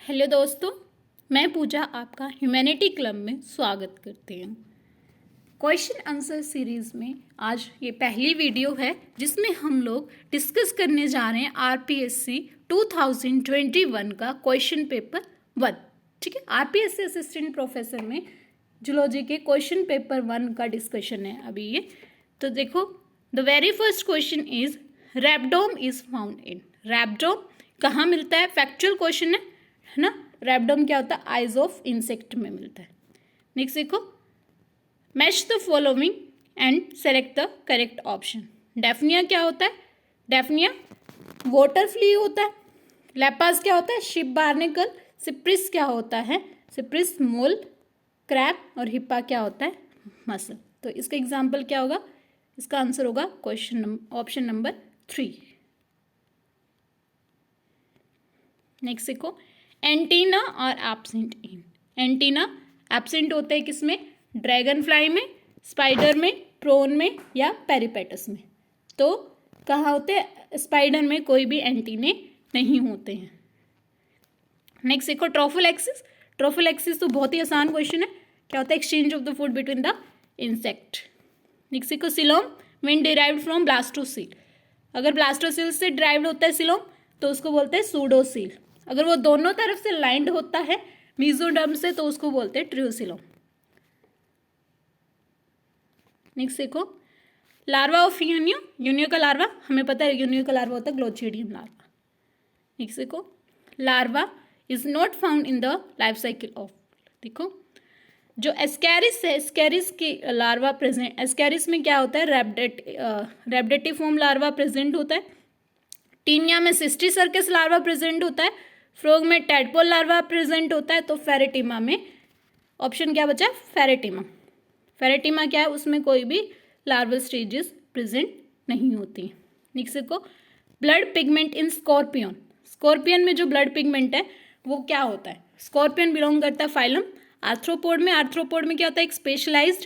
Hello दोस्तों, मैं पूजा आपका ह्यूमैनिटी क्लब में स्वागत करती हूँ। क्वेश्चन आंसर सीरीज़ में आज ये पहली वीडियो है जिसमें हम लोग डिस्कस करने जा रहे हैं आरपीएससी 2021 का क्वेश्चन पेपर 1। ठीक है, आरपीएससी असिस्टेंट प्रोफेसर में जूलॉजी के क्वेश्चन पेपर 1 का डिस्कशन है अभी ये। तो देखो, the very first question is rhabdom is found in. Rhabdom कहाँ मिलता है? फैक्चुअल क्वेश्चन है ना। रैबडोम क्या होता है? आइज ऑफ इंसेक्ट में मिलता है। नेक्स्ट देखो, match the following and select the correct option. Daphnia क्या होता है? डेफनिया वाटर फ्ली होता है। लेपास क्या होता है? Ship barnacle. सिप्रिस क्या होता है? सिप्रिस मोल क्रैब। और हिप्पा क्या होता है? मसल। तो इसका एग्जाम्पल क्या होगा? इसका आंसर होगा क्वेश्चन ऑप्शन नंबर 3। नेक्स्ट देखो, एंटीना और एब्सेंट इन। एंटीना एब्सेंट होते हैं किसमें? ड्रैगन फ्लाई में, स्पाइडर में, प्रोन में या पेरिपेटस में। तो कहाँ होते हैं? स्पाइडर में कोई भी एंटीने नहीं होते हैं। नेक्स्ट देखो, ट्रोफिलैक्सिस। ट्रोफिलैक्सिस तो बहुत ही आसान क्वेश्चन है। क्या होता है? Exchange of the food between the insect. Next देखो, coelom when derived from blastocoel. अगर ब्लास्टोसील से डिराइव्ड होता है सिलोम तो उसको बोलते हैं सूडोसील। अगर वो दोनों तरफ से लाइंड होता है मीजोडर्म से तो उसको बोलते हैं ट्रियोसिलोम। नेक्स्ट देखो, लार्वा ऑफ यूनियो। यूनियो का लार्वा हमें पता है, यूनियो का लार्वा होता है ग्लोचिडियम लार्वा। नेक्स्ट देखो, larva is not found in the life cycle of. देखो, जो एस्कैरिस है, एस्कैरिस की लार्वा प्रेजेंट, एस्कैरिस में क्या होता है? रैब्डेटिफॉर्म लार्वा प्रेजेंट होता है। टीनिया में सिस्टी सर्कस लार्वा प्रेजेंट होता है। फ्रॉग में टैडपोल लार्वा प्रेजेंट होता है। तो फेरेटिमा में ऑप्शन क्या बचा? फेरेटिमा। फेरेटिमा क्या है? उसमें कोई भी लार्वल स्टेजेस प्रेजेंट नहीं होती। नेक्स्ट देखो, blood pigment in scorpion. Scorpion में जो ब्लड पिगमेंट है वो क्या होता है? स्कॉर्पियन बिलोंग करता है फाइलम आर्थ्रोपोड में। आर्थ्रोपोड में क्या होता है? एक स्पेशलाइज्ड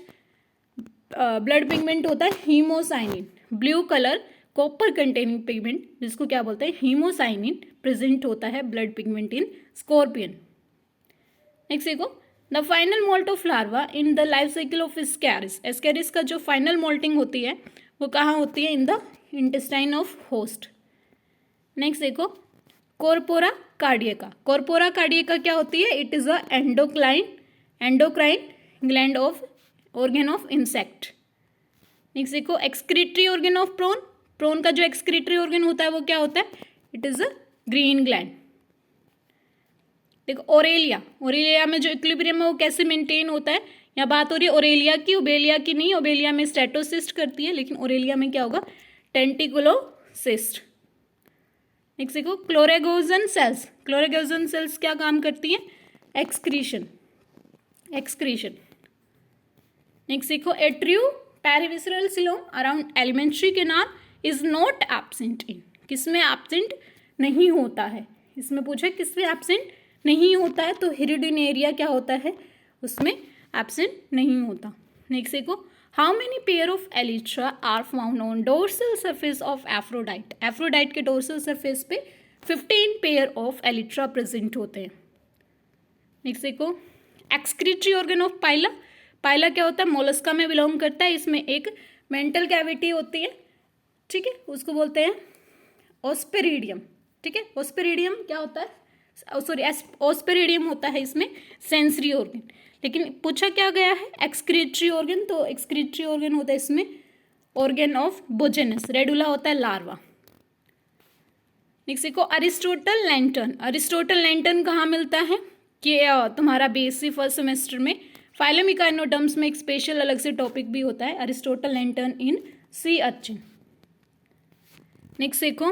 ब्लड पिगमेंट होता है haemocyanin. Blue colour copper containing pigment जिसको क्या बोलते हैं? हीमोसाइनिन प्रेजेंट होता है blood pigment in scorpion. Next देखो, the final moult of larva in the life cycle of Ascaris. Ascaris का जो फाइनल मोल्टिंग होती है वो कहाँ होती है? In the intestine of host. Next देखो, कॉर्पोरा कार्डियका। कॉर्पोरा कार्डियका क्या होती है? It is a endocrine gland of organ of insect. Next देखो, excretory organ of prawn. Prawn का जो एक्सक्रीटरी ऑर्गन होता है वो क्या होता है? It is a green gland. देखो, ओरेलिया। ओरेलिया में जो इक्विलिब्रियम है वो कैसे मेंटेन होता है? यहाँ बात हो रही है ओरेलिया की, ओबेलिया की नहीं। ओबेलिया में स्टेटोसिस्ट करती है, लेकिन ओरेलिया में क्या होगा? टेंटिकुलोसिस्ट। नेक्स्ट देखो, क्लोरेगोजन सेल्स। क्लोरेगोजन सेल्स क्या काम करती हैं? एक्सक्रीशन। नेक्स्ट देखो, atrio perivisceral coelom around alimentary canal is not absent in. किसमें एब्सेंट नहीं होता है? इसमें पूछा किसमें एब्सेंट नहीं होता है, तो हिरिडिनेरिया क्या होता है? उसमें एब्सेंट नहीं होता। नेक्स्ट देखो, how many pair of elytra are found on dorsal surface of Aphrodite. Aphrodite के डोर्सल सरफेस पे 15 पेयर ऑफ एलिट्रा प्रेजेंट होते हैं। नेक्स्ट देखो, एक्सक्रीटरी ऑर्गन ऑफ पाइला। पाइला क्या होता है? मोलस्का में बिलोंग करता है। इसमें एक मेंटल कैविटी होती है, ठीक है, उसको बोलते हैं ऑस्पेरिडियम। ठीक है, ऑस्पेरिडियम क्या होता है? सॉरी, ऑस्पेरिडियम होता है इसमें सेंसरी ऑर्गन। लेकिन पूछा क्या गया है? Excretory organ. तो एक्सक्रीटरी ऑर्गन होता है इसमें ऑर्गन ऑफ बोजेनस। रेडुला होता है लार्वा। नेक्स्ट देखो, अरिस्टोटल लैंटर्न। अरिस्टोटल लैंटर्न कहाँ मिलता है? कि तुम्हारा बीएससी फर्स्ट सेमेस्टर में फाइलम इकाइनोडर्म्स में एक स्पेशल अलग से टॉपिक भी होता है, अरिस्टोटल लैंटर्न इन सी अर्चिन। नेक्स्ट देखो,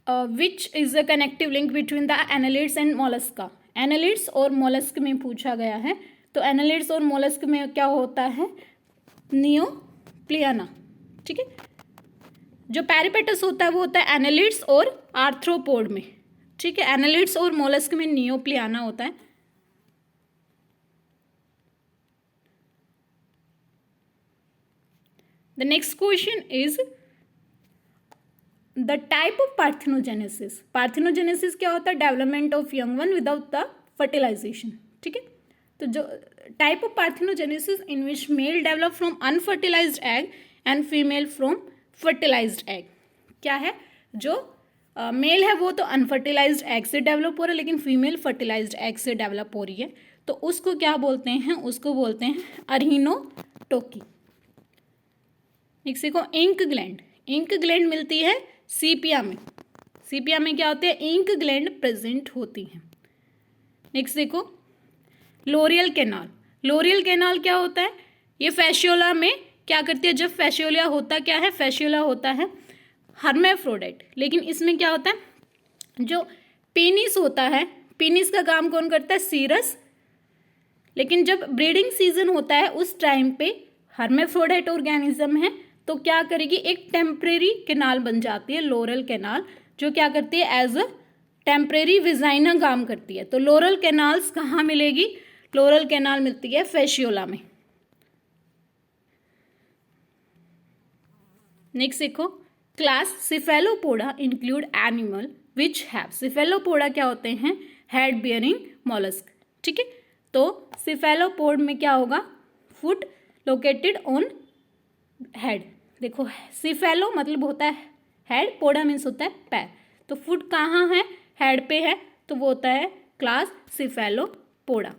which is the connective link between the annelids and Mollusca. Annelids और मोलस्क में पूछा गया है। तो एनालिड्स और मोलस्क में क्या होता है? नियोप्लियाना। ठीक है, जो पेरिपेटस होता है वो होता है एनालिड्स और आर्थ्रोपोड में। ठीक है, एनालिड्स और मोलस्क में नियोप्लियाना होता है। The next question is the type of parthenogenesis, parthenogenesis क्या होता है, development of young one without the fertilization, ठीक है। तो जो type of parthenogenesis in which male develop from unfertilized egg and female from fertilized egg, क्या है, जो मेल है वो तो अनफर्टिलाइज्ड एग से डेवलप हो रहा है, लेकिन फीमेल फर्टिलाइज्ड एग से डेवलप हो रही है, तो उसको क्या बोलते हैं, उसको बोलते हैं अरहिनोटोकी। नेक्स्ट देखो इंक ग्लैंड, इंक ग्लैंड मिलती है सीपिया में, सीपिया में क्या होते हैं, इंक ग्लैंड प्रेजेंट होती हैं। नेक्स्ट देखो लोरियल कैनाल, लोरियल कैनाल क्या होता है, ये फैसियोला में क्या करती है, जब फैसियोला होता क्या है, फैसियोला होता है हर्मेफ्रोडाइट, लेकिन इसमें क्या होता है, जो पेनिस होता है, पेनिस का काम कौन करता है, सीरस, लेकिन जब ब्रीडिंग सीजन होता है उस टाइम पे हर्मेफ्रोडाइट ऑर्गेनिज्म है, तो क्या करेगी, एक टेम्परेरी कैनाल बन जाती है लोरल कैनाल, जो क्या करती है, एज अ टेम्परेरी विजाइना काम करती है। तो लोरल कैनाल्स कहाँ मिलेगी, लोरल कैनाल मिलती है फैसियोला में। नेक्स्ट देखो class Cephalopoda include animal which have, Cephalopoda क्या होते हैं, हेड बियरिंग मॉलस्क, ठीक है। तो सिफेलोपोड में क्या होगा, फुट लोकेटेड ऑन हेड, देखो सिफेलो मतलब होता है हेड, पोडा मीन्स होता है पैर, तो फुट कहाँ है, हेड पे है, तो वो होता है क्लास सिफेलोपोडा।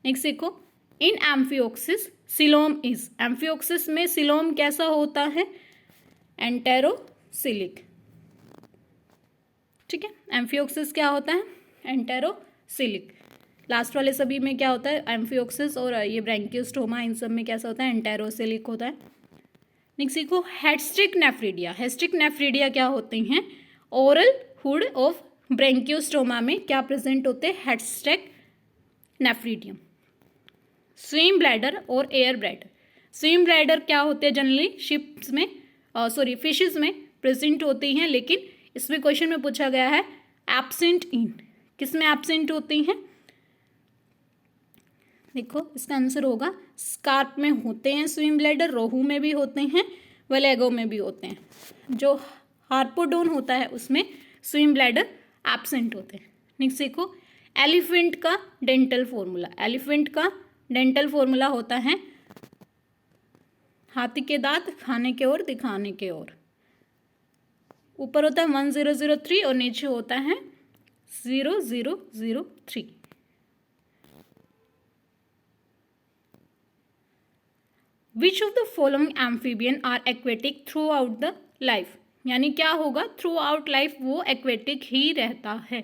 नेक्स्ट देखो इन एम्फियोक्सिस सिलोम इज, एम्फियोक्सिस में सिलोम कैसा होता है, एंटेरोसिलिक, ठीक है। एम्फियोक्सिस क्या होता है, एंटेरोसिलिक, लास्ट वाले सभी में क्या होता है, एम्फियोक्सिस और ये ब्रैंकियोस्टोमा, इन सब में कैसा होता है, एंटेरोसिलिक होता है। नेक्स्ट देखो हेस्ट्रिक नेफ्रीडिया, हेस्ट्रिक नेफ्रीडिया क्या होते हैं, ओरल हुड ऑफ ब्रैंकियोस्टोमा में क्या प्रेजेंट होते हैं, हेस्ट्रिक नेफ्रीडियम। स्विम ब्लैडर और एयर ब्लैडर, स्विम ब्लैडर क्या होते हैं, जनरली शिप्स में फिशेस में प्रेजेंट होती हैं, लेकिन इसमें क्वेश्चन में पूछा गया है एब्सेंट इन, किस में एब्सेंट होती हैं, देखो इसका आंसर होगा स्कार्प में होते हैं स्विम ब्लैडर, रोहू में भी होते हैं, वलेगो में भी होते हैं। जो हार्पोडोन होता है उसमें स्विम ब्लैडर एब्सेंट होते हैं। नेक्स्ट देखो एलिफेंट का डेंटल फॉर्मूला, एलिफेंट का डेंटल फॉर्मूला होता है हाथी के दांत खाने के ओर दिखाने के ओर, ऊपर होता है 1003 और नीचे होता है 0003। Which of the following amphibian are aquatic throughout the life, यानी क्या होगा, थ्रू आउट लाइफ वो एक्वेटिक ही रहता है,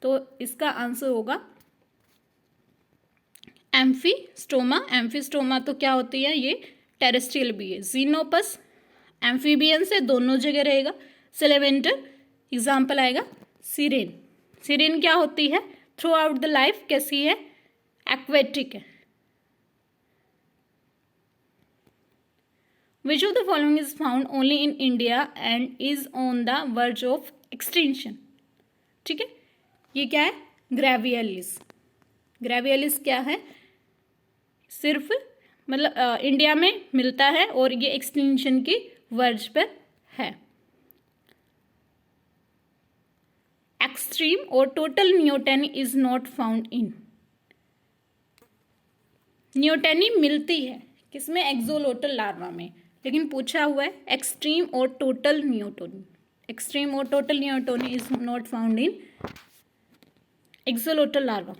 तो इसका आंसर होगा एम्फीस्टोमा। एम्फीस्टोमा तो क्या होती है, ये टेरेस्ट्रियल भी है। जीनोपस एम्फीबियन से दोनों जगह रहेगा। सेलेवेंटर एग्जाम्पल आएगा सिरेन, सिरेन क्या होती है, थ्रू आउट द लाइफ कैसी है, एक्वेटिक है। Which of the following is found only in India and is on the verge of extinction, ठीक है। ये क्या है, ग्रेवियलिस, ग्रेवियलिस क्या है, सिर्फ मतलब इंडिया में मिलता है और ये एक्सटिंक्शन की वर्ज पर है। एक्सट्रीम और total neoteny is not found in, neoteny मिलती है किसमें, एक्सोलोटल लार्वा में, लेकिन पूछा हुआ है एक्सट्रीम और टोटल नियोटोनी, एक्सट्रीम और total neoteny is not found in axolotl larva.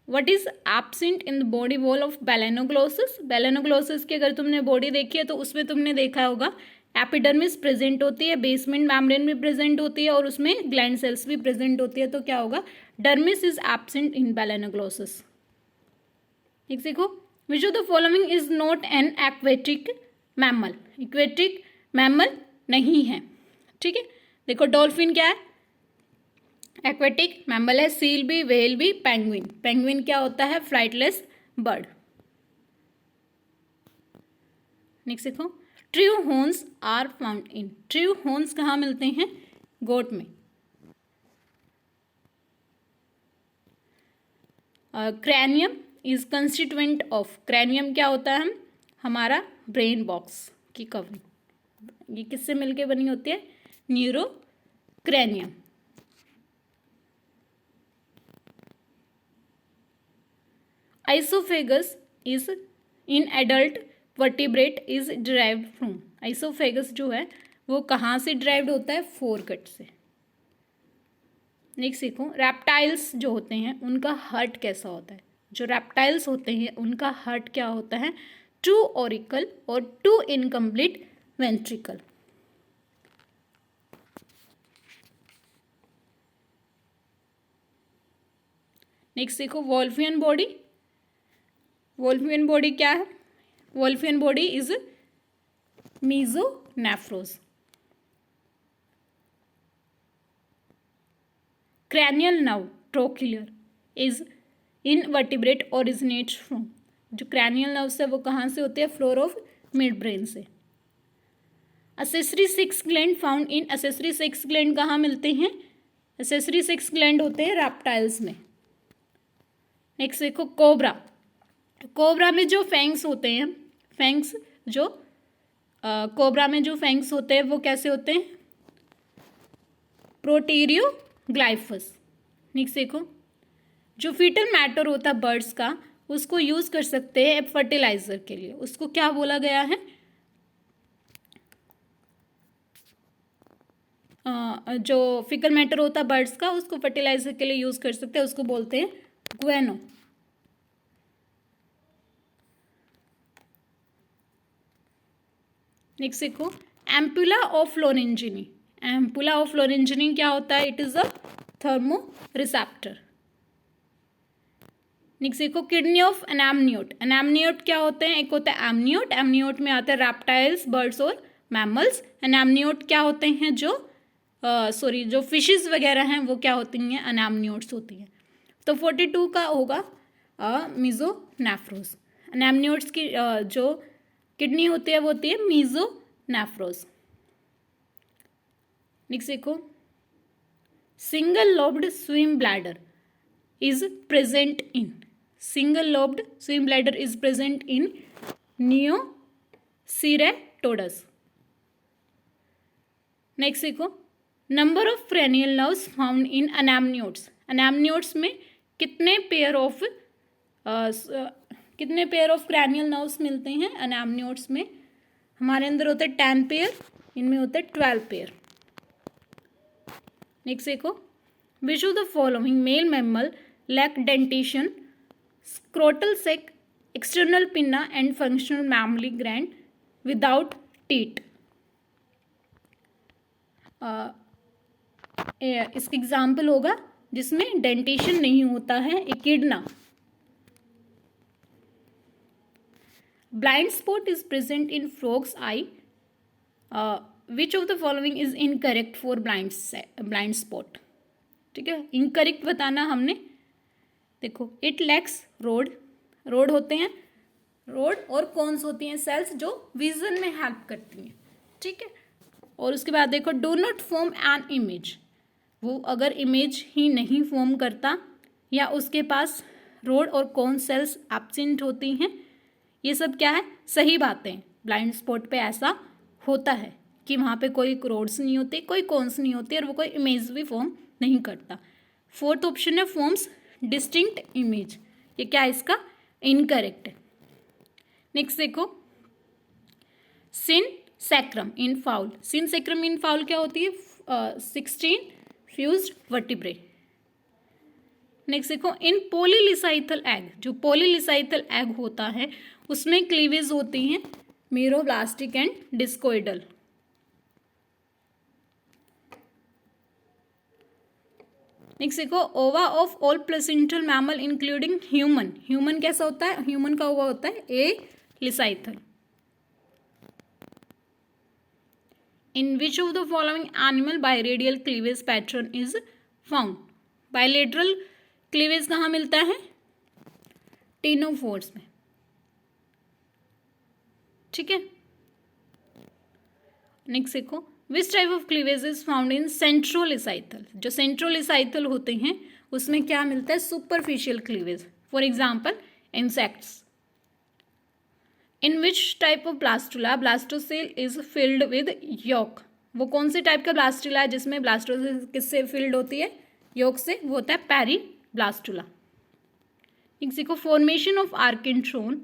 What is absent in the body wall of Balanoglossus, Balanoglossus की अगर तुमने बॉडी देखी है तो उसमें तुमने देखा होगा एपिडर्मिस प्रेजेंट होती है, बेसमेंट मेम्ब्रेन भी प्रेजेंट होती है और उसमें ग्लैंड सेल्स भी प्रेजेंट होती है, तो क्या होगा, dermis is absent in Balanoglossus. ठीक देखो which of the following is not an aquatic mammal, aquatic mammal नहीं है, ठीक है। देखो डॉल्फिन क्या है, एक्वेटिक मैमल है, सील भी, व्हेल भी, पेंगुइन, पेंगुइन क्या होता है, फ्लाइटलेस बर्ड। नेक्स्ट देखो true horns are found in, true horns कहाँ मिलते हैं, गोट में। Cranium is constituent of, cranium क्या होता है, हमारा ब्रेन बॉक्स की कवरिंग, ये किससे मिलके बनी होती है? Neurocranium. Oesophagus is in adult vertebrate is derived from. Oesophagus जो है वो कहाँ से डिराइव्ड होता है? फोरगट से। नेक्स्ट देखो, रैप्टाइल्स जो होते हैं उनका हार्ट कैसा होता है? जो रैप्टाइल्स होते हैं उनका हार्ट क्या होता है? 2 ऑरिकल और 2 इनकम्प्लीट वेंट्रिकल। नेक्स्ट देखो, वोल्फियन बॉडी। वोल्फियन बॉडी क्या है? Wolffian body is mesonephros. Cranial nerve trochlear is invertebrate originates from. जो क्रैनियल नर्व्स है वो कहाँ से होते हैं? फ्लोर ऑफ मिड ब्रेन से। Accessory 6 gland found in. Accessory 6 gland कहाँ मिलते हैं? असेसरी 6 ग्लैंड होते हैं रैप्टाइल्स में। नेक्स्ट देखो, कोबरा। कोबरा में जो फैंग्स होते हैं, फैंग्स जो कोबरा में जो फैंग्स होते हैं वो कैसे होते हैं? प्रोटीरियोग्लाइफस। नेक्स्ट देखो, जो फीटल मैटर होता है बर्ड्स का उसको यूज कर सकते हैं फर्टिलाइजर के लिए। उसको क्या बोला गया है? जो फीकल मैटर होता है बर्ड्स का उसको फर्टिलाइजर के लिए यूज कर सकते हैं, उसको बोलते हैं ग्वेनो। नेक्स्ट देखो, एम्पुला ऑफ लोरेंजिनी। एम्पुला ऑफ लोरेंजिनी क्या होता है? It is a thermo receptor. Next देखो, किडनी ऑफ एनामनियोट। एनामनियोट क्या होते हैं? एक होता है एमनियोट। एमनियोट में आते हैं रैप्टाइल्स, बर्ड्स और मैमल्स। एनामनियोट क्या होते हैं? जो फिशेस वगैरह हैं वो क्या होती हैं? एनामनियोट्स होती हैं। तो 42 का होगा मीजोनेफ्रोस। एनामनियोट्स की जो किडनी होती है वो होती है मीजोनेफ्रोस। नेक्स्ट देखो, single lobed swim bladder is present in। single lobed swim bladder is present in Neoceratodus। Next देखो, number of cranial nerves found in anamniotes। anamniotes में कितने पेयर ऑफ cranial nerves मिलते हैं? anamniotes में हमारे अंदर होते हैं 10 पेयर, इनमें होते हैं 12 पेयर। नेक्स्ट देखो, which of the following male mammal lack dentition, scrotal sac, external pinna and functional mammary gland without teeth? इसका एग्जाम्पल होगा जिसमें डेंटेशन नहीं होता है, एकिडना। Blind spot is present in frogs I. Which of the following is incorrect for blind spot? ठीक है, incorrect बताना हमने। देखो, इट लैक्स रोड। रोड होते हैं, रोड और कॉन्स होती हैं सेल्स जो विजन में हेल्प करती हैं। ठीक है, और उसके बाद देखो, do not form an image. वो अगर इमेज ही नहीं फॉर्म करता या उसके पास रोड और कॉन सेल्स एब्सेंट होती हैं, ये सब क्या है? सही बातें। ब्लाइंड स्पॉट पे ऐसा होता है कि वहाँ पे कोई रोड्स नहीं होती, कोई कॉन्स नहीं होती और वो कोई इमेज भी फॉर्म नहीं करता। फोर्थ ऑप्शन है फॉर्म्स डिस्टिंक्ट इमेज। ये क्या है? इसका इनकरेक्ट है। नेक्स्ट देखो, सिन सैक्रम इन फाउल। सिन सैक्रम इन फाउल क्या होती है? 16 फ्यूज्ड वर्टिब्रे। नेक्स्ट देखो, इन पॉलीलिसाइथल एग। जो पॉलीलिसाइथल एग होता है उसमें क्लीवेज होती हैं मीरोब्लास्टिक एंड डिस्कोइडल। नेक्स्ट देखो, ova of all placental mammal including human. Human कैसा होता है? ह्यूमन का ओवा होता है alecithal. In which of the following animal biradial cleavage pattern is found? Bilateral cleavage कहाँ मिलता है? टीनोफोर्स में। ठीक है, नेक्स्ट देखो, which type of cleavage is found in centrolecithal. जो सेंट्रोलिसाइथल होते हैं उसमें क्या मिलता है? Superficial cleavage. For example insects. In which type of blastula ब्लास्टोसेल is filled with yolk? वो कौन सी टाइप का ब्लास्टुला है जिसमें ब्लास्टोसेल किससे फिल्ड होती है? यॉक से। वो होता है पैरी ब्लास्टुला। इसी को formation of archenteron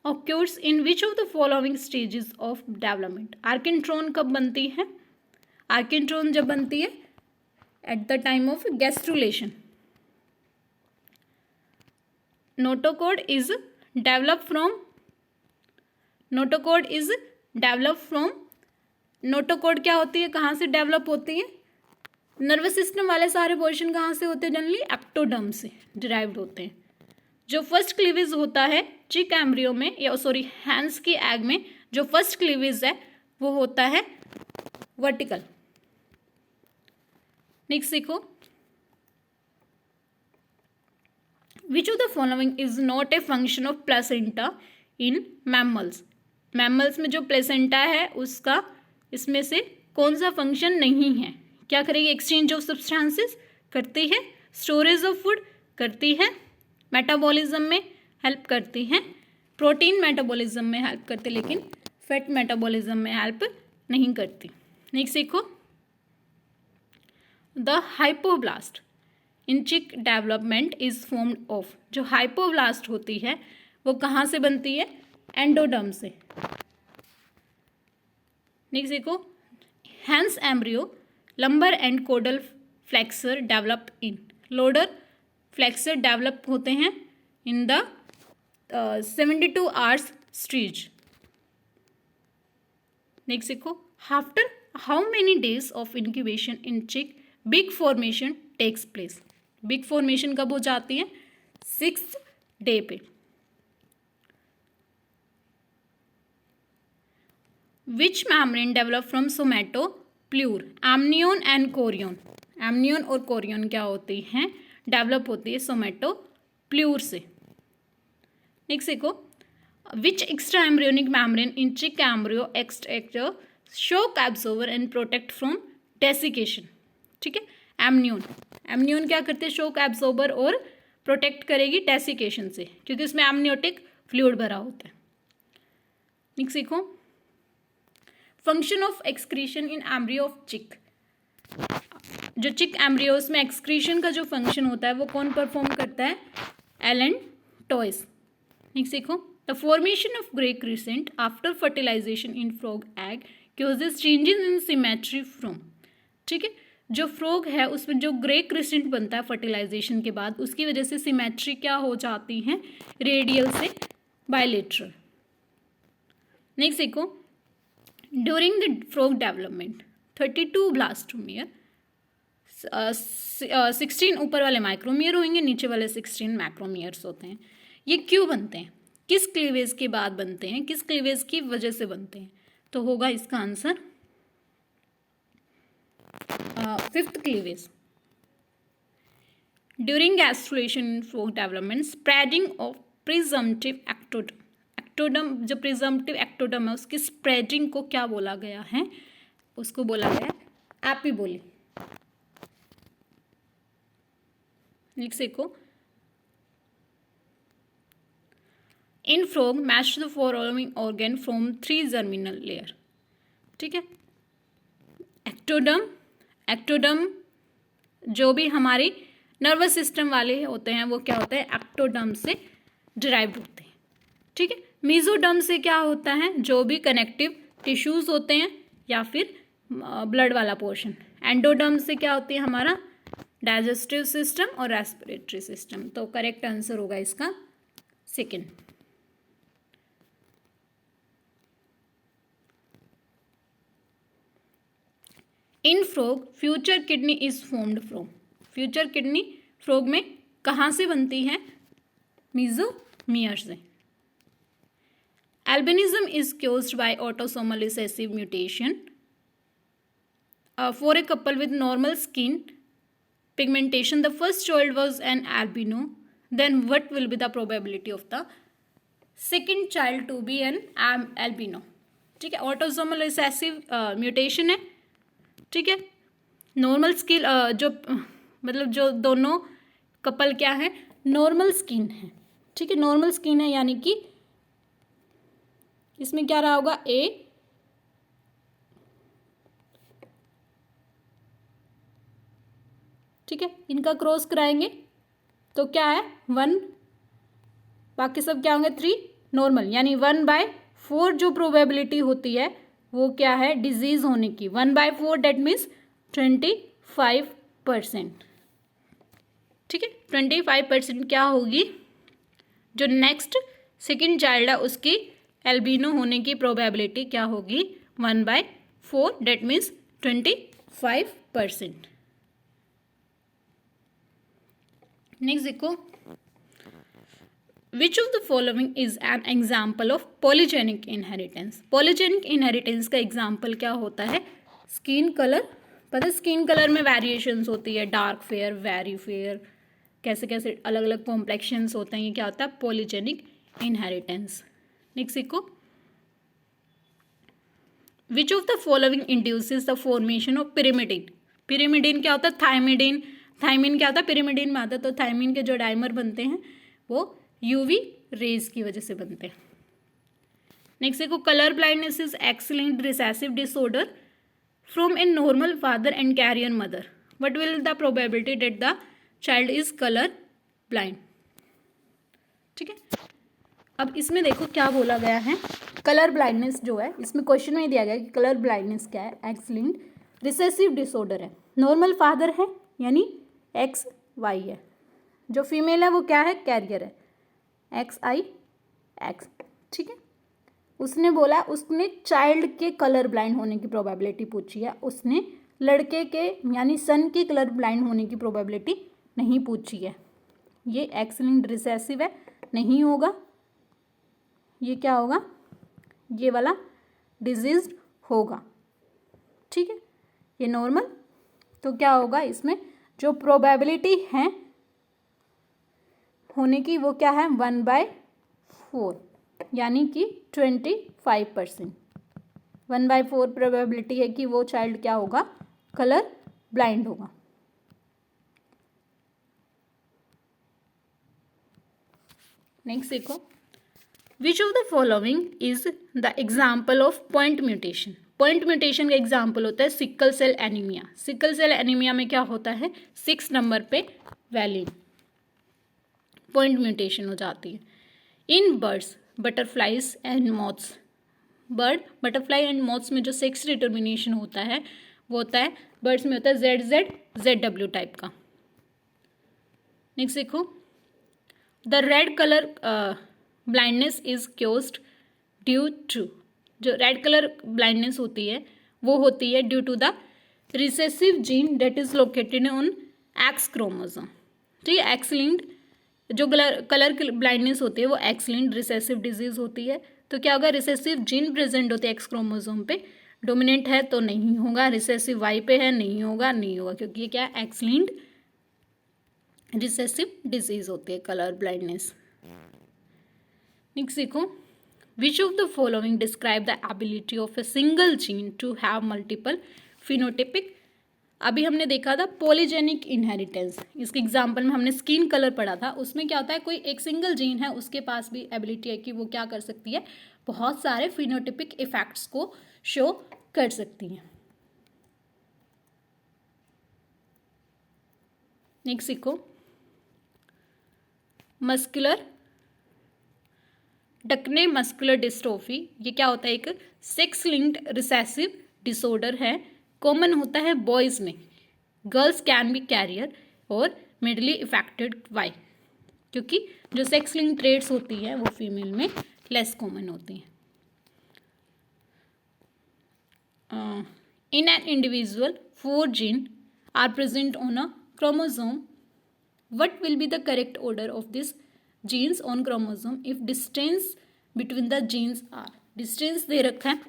occurs in which of the following stages of development? Archenteron कब बनती है? आर्किन्ट्रोन जब बनती है at the time of gastrulation. Notochord is developed from notochord क्या होती है, कहाँ से डेवलप होती है? नर्वस सिस्टम वाले सारे पोर्शन कहाँ से होते हैं? जनरली एक्टोडर्म से डिराइव्ड होते हैं। जो फर्स्ट क्लीवेज होता है चिक एम्ब्रियो में, या सॉरी हैंस की एग में, जो फर्स्ट क्लीवेज है वो होता है वर्टिकल। नेक्स्ट देखो, which of the following is not a function of placenta in mammals? Mammals में जो प्लेसेंटा है उसका इसमें से कौन सा फंक्शन नहीं है? क्या करेगी? एक्सचेंज ऑफ सब्सटेंसेस करती है, स्टोरेज ऑफ फूड करती है, मेटाबॉलिज्म में हेल्प करती हैं, प्रोटीन मेटाबॉलिज्म में हेल्प करती है, लेकिन फैट मेटाबॉलिज्म में हेल्प नहीं करती। नेक्स्ट देखो, द हाइपोब्लास्ट इन चिक डेवलपमेंट इज फॉर्म्ड ऑफ। जो हाइपोब्लास्ट होती है वो कहाँ से बनती है? एंडोडर्म से। नेक्स्ट देखो, hens embryo lumbar and caudal flexure develop in. Loader flexure develop होते हैं in the 72 hours stage. Next देखो, after how many days of incubation in chick beak formation takes place? Beak formation कब हो जाती है? 6th day पे। Which membrane develop from somatopleure? Amnion and chorion. Amnion और chorion क्या होती हैं? डेवलप होती है सोमैटोप्ल्यूर से। नेक्स्ट देखो, which extra embryonic membrane in chick embryo extract shock absorber and protect from desiccation? ठीक है, एमनियोन। एमनियोन क्या करते हैं? शॉक एब्जॉर्बर और प्रोटेक्ट करेगी डेसिकेशन से, क्योंकि उसमें एमनियोटिक फ्लूइड भरा होता है। नेक्स्ट देखो, function of excretion in embryo of चिक। जो चिक एम्ब्रियोस में एक्सक्रीशन का जो फंक्शन होता है वो कौन परफॉर्म करता है? Allantois. नेक्स्ट देखो, the formation of grey crescent after fertilization in frog egg causes changes in symmetry from. ठीक है, जो फ्रॉग है उसमें जो ग्रे क्रिसेंट बनता है फर्टिलाइजेशन के बाद, उसकी वजह से सिमेट्री क्या हो जाती है? रेडियल से बायलेटरल। नेक्स्ट देखो, during the frog development 32 blastomere, 16 ऊपर वाले माइक्रोमियर होंगे, नीचे वाले 16 मैक्रोमियर्स होते हैं। ये क्यों बनते हैं? किस क्लीवेज के बाद बनते हैं? किस क्लीवेज की वजह से बनते हैं? तो होगा इसका answer 5th cleavage. During gastrulation in frog development spreading of presumptive ectoderm. Ectoderm, जो प्रिजम्पटिव एक्टोडर्म है उसकी स्प्रेडिंग को क्या बोला गया है? उसको बोला गया है एपीबोली। नेक्स्ट देखो, इन frog match the following organ from 3 germinal layer. ठीक है, एक्टोडर्म जो भी हमारी नर्वस सिस्टम वाले होते हैं वो क्या होते हैं? एक्टोडर्म से डिराइव्ड होते हैं। ठीक है, मेसोडर्म से क्या होता है? जो भी कनेक्टिव टिश्यूज होते हैं या फिर ब्लड वाला पोर्शन। एंडोडर्म से क्या होती है? हमारा डाइजेस्टिव सिस्टम और रेस्पिरेटरी सिस्टम। तो करेक्ट आंसर होगा इसका 2nd। In frog future kidney is formed from. Future kidney frog में कहाँ से बनती है? मेसोमियर से। Albinism is caused by autosomal recessive mutation. For a couple with normal skin pigmentation, the first child was an albino. Then what will be the probability of the second child to be an albino? ठीक है, autosomal recessive mutation है। ठीक है, normal skin जो मतलब जो दोनों couple क्या है? नॉर्मल स्किन है। ठीक है, नॉर्मल स्किन है यानी कि इसमें क्या रहा होगा, ए, ठीक है, इनका क्रॉस कराएंगे तो क्या है 1, बाकी सब क्या होंगे 3 नॉर्मल, यानी 1/4 जो प्रोबेबिलिटी होती है वो क्या है डिजीज होने की, 1/4 डेट मीन्स 25%, ठीक है। 25% क्या होगी, जो नेक्स्ट सेकेंड चाइल्ड है उसकी एल्बिनो होने की प्रोबेबिलिटी क्या होगी 1/4 डेट मीन्स 25%। नेक्स्ट देखो, which of the following is an example of polygenic inheritance. Polygenic inheritance का एग्जाम्पल क्या होता है, स्किन कलर, पता है स्किन कलर में वेरिएशंस होती है, डार्क फेयर, वेरी फेयर, कैसे कैसे अलग अलग कॉम्प्लेक्शंस होते हैं, ये क्या होता है पॉलीजेनिक इनहेरिटेंस। नेक्स्ट देखो, which of the following induces the formation of pyrimidine. Pyrimidine क्या होता है, थायमिडिन, थायमिन क्या होता है पिरिमिडिन में आता है, तो थायमिन के जो डाइमर बनते हैं वो यूवी रेज की वजह से बनते हैं। नेक्स्ट देखो, colour blindness is X-linked recessive disorder from a normal father and carrier mother, what will the probability that the child is colour blind, ठीक है। अब इसमें देखो क्या बोला गया है, कलर ब्लाइंडनेस जो है इसमें क्वेश्चन में दिया गया कि कलर ब्लाइंडनेस क्या है, एक्स-लिंक्ड रिसेसिव डिसऑर्डर है, नॉर्मल फादर है यानी XY है, जो फीमेल है वो क्या है कैरियर है XIX, ठीक है। उसने बोला, उसने चाइल्ड के कलर ब्लाइंड होने की प्रोबेबिलिटी पूछी है, उसने लड़के के यानी सन के कलर ब्लाइंड होने की प्रोबेबिलिटी नहीं पूछी है। ये एक्स-लिंक्ड रिसेसिव है, नहीं होगा, ये क्या होगा, ये वाला डिजीज होगा, ठीक है। ये नॉर्मल, तो क्या होगा इसमें जो प्रोबेबिलिटी है होने की वो क्या है 1/4 यानी कि 25%, 1/4 प्रोबेबिलिटी है कि वो चाइल्ड क्या होगा कलर ब्लाइंड होगा। नेक्स्ट देखो, which of the following is the example of point mutation. Point mutation का एग्जाम्पल होता है sickle cell anaemia. Sickle cell anaemia में क्या होता है 6 नंबर पे वैल्यू पॉइंट म्यूटेशन हो जाती है। In birds, butterflies and moths, bird, butterfly and moths में जो सेक्स डिटर्मिनेशन होता है वो होता है बर्ड्स में होता है ZZ ZW टाइप का। नेक्स्ट देखो, the red colour blindness is caused due to, जो रेड कलर ब्लाइंडनेस होती है वो होती है due to the recessive gene that is located on X chromosome, ठीक है। एक्स-लिंक्ड जो कलर ब्लाइंडनेस होती है वो एक्स-लिंक्ड रिसेसिव डिजीज होती है, तो क्या होगा रिसेसिव जीन प्रेजेंट होते हैं एक्स क्रोमोसोम पे, डोमिनेंट है तो नहीं होगा, रिसेसिव वाई पे है नहीं होगा, नहीं होगा, क्योंकि ये क्या है एक्स-लिंक्ड रिसेसिव डिजीज होती है कलर ब्लाइंडनेस। नेक्स्ट देखो, which of the following describe the ability of a single gene to have multiple phenotypic. अभी हमने देखा था पॉलीजेनिक इनहेरिटेंस, इसके एग्जाम्पल में हमने स्किन कलर पढ़ा था, उसमें क्या होता है कोई एक सिंगल जीन है उसके पास भी एबिलिटी है कि वो क्या कर सकती है बहुत सारे फिनोटिपिक इफेक्ट्स को शो कर सकती है। नेक्स्ट सीखो, मस्कुलर डकने मस्कुलर डिस्ट्रोफी, ये क्या होता है एक सेक्स लिंक्ड रिसेसिव डिसऑर्डर है, कॉमन होता है बॉयज़ में, गर्ल्स कैन बी कैरियर और मिडली इफेक्टेड वाई, क्योंकि जो सेक्स लिंक्ड ट्रेड्स होती है वो फीमेल में लेस कॉमन होती हैं। In an individual, 4 genes are present on a chromosome. What will be the correct order of these genes on chromosome if distance between the genes are? Distance दे रखा है,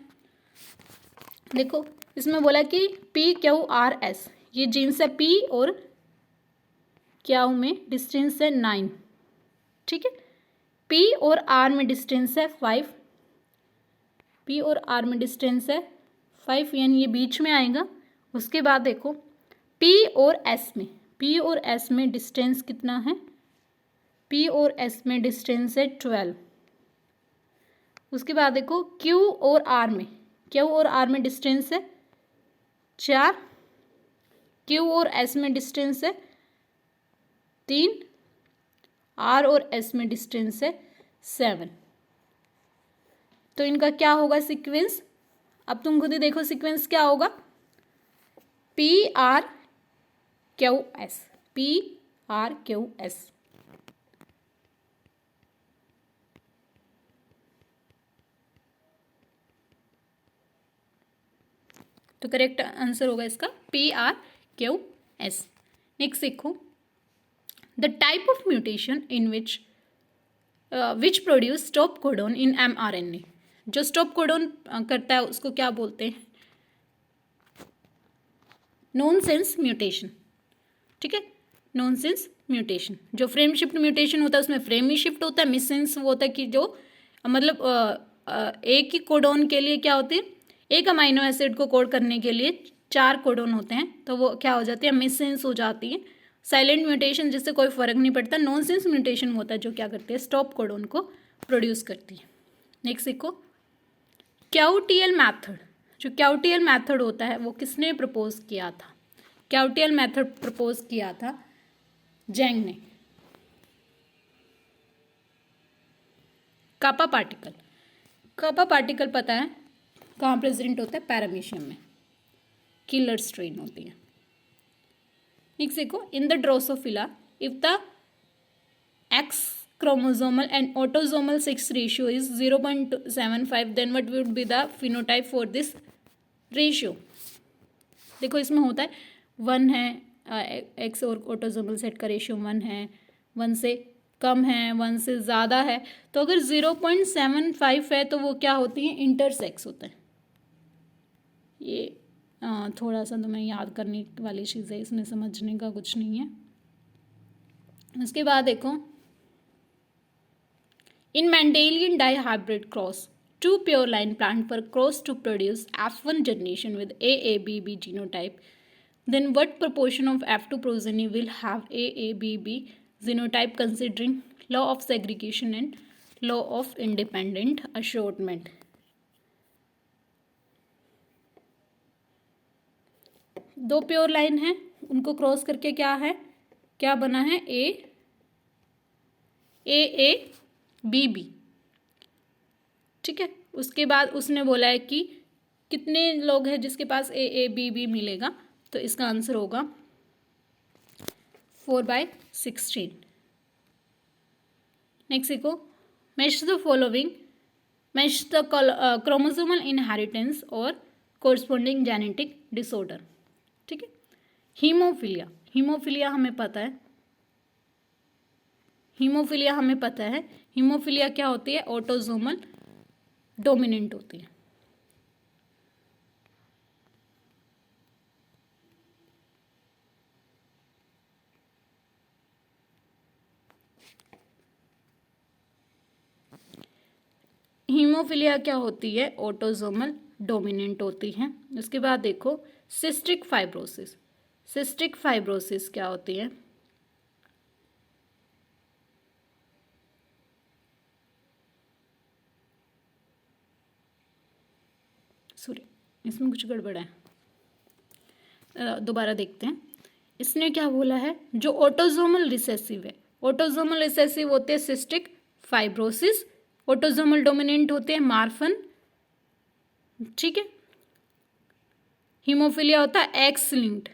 देखो इसमें बोला कि PQRS, ये जीन्स है P और Q में डिस्टेंस है 9, ठीक है। P और R में डिस्टेंस है 5, P और R में डिस्टेंस है 5 यानी ये बीच में आएगा। उसके बाद देखो P और S में, P और S में डिस्टेंस कितना है, P और S में डिस्टेंस है 12। उसके बाद देखो क्यू और आर में डिस्टेंस है 4, क्यू और एस में डिस्टेंस है 3, आर और एस में डिस्टेंस है 7। तो इनका क्या होगा सीक्वेंस, अब तुम खुद ही देखो सीक्वेंस क्या होगा, P R Q S, P R Q S. तो करेक्ट आंसर होगा इसका P R Q S. Next देखो, the type of mutation in which produce stop codon in mRNA। जो स्टॉप कोडोन करता है उसको क्या बोलते हैं, नॉनसेंस म्यूटेशन। ठीक है, नॉनसेंस म्यूटेशन। जो फ्रेम शिफ्ट म्यूटेशन होता है उसमें फ्रेम ही शिफ्ट होता है, मिस सेंस वो होता है कि जो मतलब एक ही कोडोन के लिए क्या होती है, एक अमाइनो एसिड को कोड करने के लिए 4 कोडोन होते हैं, तो वो क्या हो जाती है, मिस सेंस हो जाती है। साइलेंट म्यूटेशन जिससे कोई फर्क नहीं पड़ता, नॉनसेंस म्यूटेशन होता है जो क्या करती है, स्टॉप कोडोन को प्रोड्यूस करती है। नेक्स्ट देखो, क्याउटियल मैथड। जो क्याउटियल मैथड होता है वो किसने प्रपोज किया था, क्याउटियल मैथड प्रपोज किया था जैंग ने। कापा पार्टिकल पता है कहाँ प्रेजेंट होता है, पैरामीशियम में, किलर स्ट्रेन होती है। नेक्स्ट देखो, in the Drosophila if the x chromosomal and autosomal sex ratio is 0.75 then what would be the phenotype for this ratio। देखो इसमें होता है 1 है एक्स और ऑटोजोमल सेट का रेशियो 1 है, 1 से कम है, 1 से ज़्यादा है। तो अगर 0.75 है तो वो क्या होती है, इंटरसेक्स होता है। ये थोड़ा सा तो मैं याद करने वाली चीज़ है, इसमें समझने का कुछ नहीं है। उसके बाद देखो, in Mendelian dihybrid cross, 2 pure line plant were crossed to produce F1 generation with AABB genotype. Then what proportion of F2 progeny will have AABB genotype considering law of segregation and law of independent assortment? दो pure line है, उनको cross करके क्या बना है, A B. ठीक है, उसके बाद उसने बोला है कि कितने लोग हैं जिसके पास AABB मिलेगा, तो इसका आंसर होगा 4/16। नेक्स्ट देखो, match the following, match the chromosomal inheritance और कोरस्पॉन्डिंग जेनेटिक डिसऑर्डर। ठीक है, हीमोफिलिया हमें पता है, हीमोफिलिया क्या होती है, ऑटोसोमल डोमिनेंट होती है। हीमोफिलिया क्या होती है, ऑटोसोमल डोमिनेंट होती है। उसके बाद देखो, सिस्टिक फाइब्रोसिस क्या होती है, सॉरी इसमें कुछ गड़बड़ है, दोबारा देखते हैं। इसने क्या बोला है, जो ऑटोसोमल रिसेसिव है, ऑटोसोमल रिसेसिव होते हैं सिस्टिक फाइब्रोसिस, ऑटोसोमल डोमिनेंट होते हैं मार्फन। ठीक है, हीमोफिलिया होता है एक्स लिंक्ड,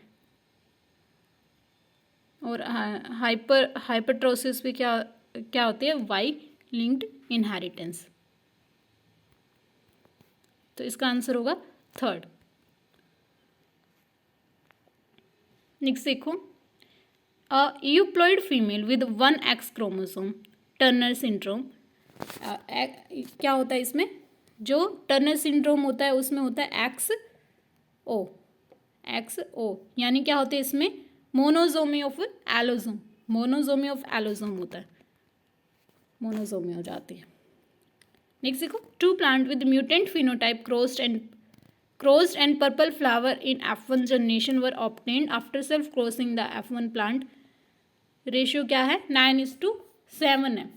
और हाइपरट्रोसिस भी क्या होती है, वाई लिंक्ड इनहेरिटेंस। तो इसका आंसर होगा 3rd। नेक्स्ट देखो, euploid female with 1 X chromosome, Turner syndrome. क्या होता है इसमें, जो टर्नर सिंड्रोम होता है उसमें होता है XO, यानी क्या होता है इसमें, मोनोजोमी ऑफ एलोजोम होता है, मोनोजोमी हो जाती है। नेक्स्ट देखो, 2 plant with mutant phenotype crossed and purple flower in F1 generation were obtained after self crossing the F1 plant। Ratio क्या है, 9:7 है।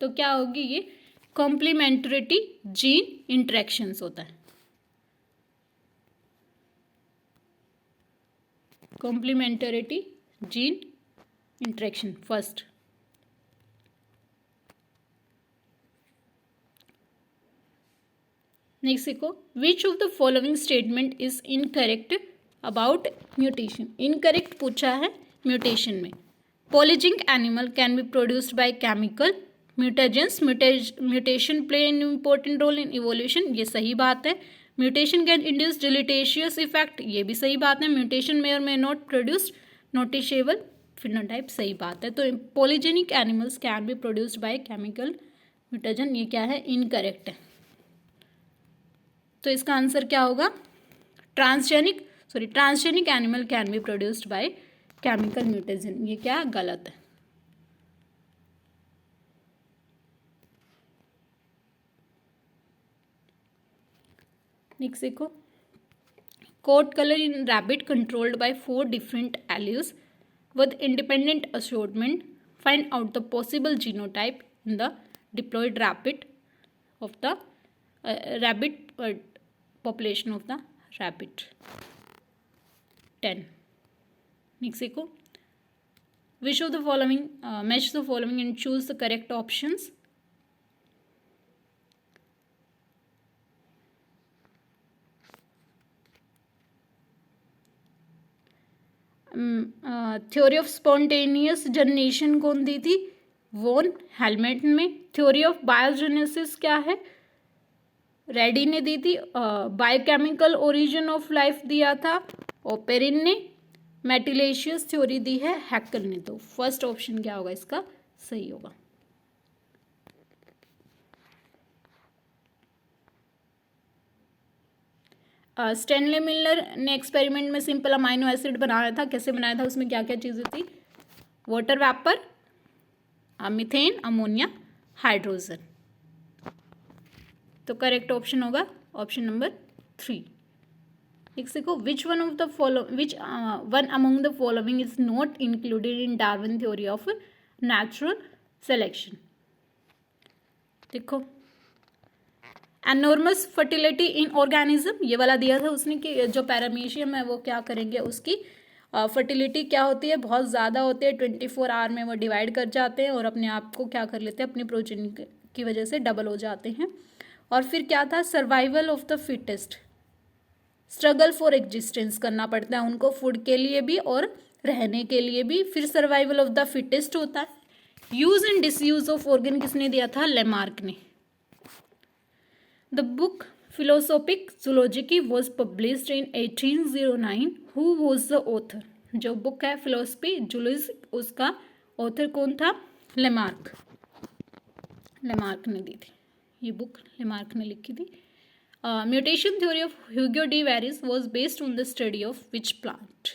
तो क्या होगी ये, कॉम्प्लीमेंटरिटी जीन इंटरेक्शंस होता है, complementarity gene interaction first. Next देखो, which of the following statement is incorrect about mutation. Incorrect पूछा है म्यूटेशन में। Polygenic animal can be produced by chemical mutagens, mutation play an important role in evolution, ये सही बात है। Mutation can induce deleterious effect, ये भी सही बात है। म्यूटेशन मे और may not produced noticeable phenotype, सही बात है। तो polygenic animals can be produced by chemical म्यूटेजन, ये क्या है, इनकरेक्ट है। तो इसका आंसर क्या होगा, transgenic animal can be produced by chemical mutation, ये क्या गलत है। नेक्स्ट देखो, coat colour in rabbit controlled by 4 different alleles with independent assortment, find out the possible genotype in the diploid rabbit of the rabbit population of the rabbit। 10। Next देखो, which of the following match the following and choose the correct options। Theory of spontaneous generation कौन दी थी, von helmet में। Theory of biogenesis क्या है, ready ने दी थी। Biochemical origin of life दिया था ओपेरिन ने। मेटिलेशियस थ्योरी दी है हैक्कल ने। तो फर्स्ट ऑप्शन क्या होगा इसका सही होगा। स्टैनले मिलर ने एक्सपेरिमेंट में सिंपल अमाइनो एसिड बनाया था। कैसे बनाया था, उसमें क्या क्या चीज़ें थी, water vapour, methane, ammonia, hydrogen. तो करेक्ट ऑप्शन होगा ऑप्शन नंबर 3। नेक्स्ट देखो, which one among the following is not included in Darwin theory of natural selection. देखो, एनॉर्मस फर्टिलिटी इन ऑर्गेनिज्म, ये वाला दिया था उसने कि जो पैरामीशियम है वो क्या करेंगे, उसकी फर्टिलिटी क्या होती है, बहुत ज़्यादा होती है। 24 आवर में वो डिवाइड कर जाते हैं और अपने आप को क्या कर लेते हैं, अपनी प्रोजेनी की वजह से डबल हो जाते हैं। और फिर क्या था, survival of the fittest, struggle for existence करना पड़ता है उनको फूड के लिए भी और रहने के लिए भी। फिर सर्वाइवल ऑफ द फिटेस्ट होता है। Use and disuse of organ किसने दिया था, लेमार्क ने। The book philosophic zoology was published in 1809, who was the author. जो बुक है फिलोसफी जूलॉजी, उसका ऑथर कौन था, लेमार्क। लेमार्क ने दी थी ये बुक, लेमार्क ने लिखी थी। Mutation theory of Hugo de Vries was based on the study of which plant.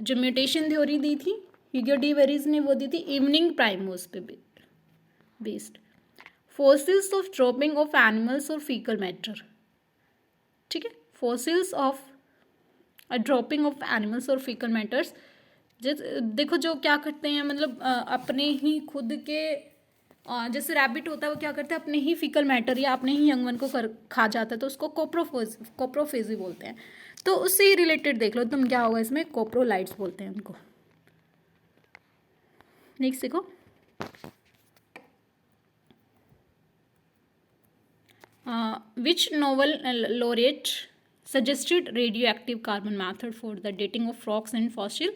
जो म्यूटेशन थ्योरी दी थी ह्यूगो डी वेरिस ने, वो दी थी इवनिंग प्राइमोस पे based. Fossils of dropping of animals और फीकल मैटर, ठीक है, fossils of dropping of animals और फीकल मैटर्स। देखो जो क्या करते हैं, मतलब अपने ही खुद के, जैसे रैबिट होता है वो क्या करता है, अपने ही फीकल मैटर या अपने ही यंगवन को खा जाता है, तो उसको कोप्रोफेजी बोलते हैं। तो उससे ही रिलेटेड देख लो तुम, क्या होगा इसमें, कोप्रोलाइट्स बोलते हैं उनको। नेक्स्ट देखो, विच Nobel laureate suggested radioactive carbon method for the dating of rocks and fossil।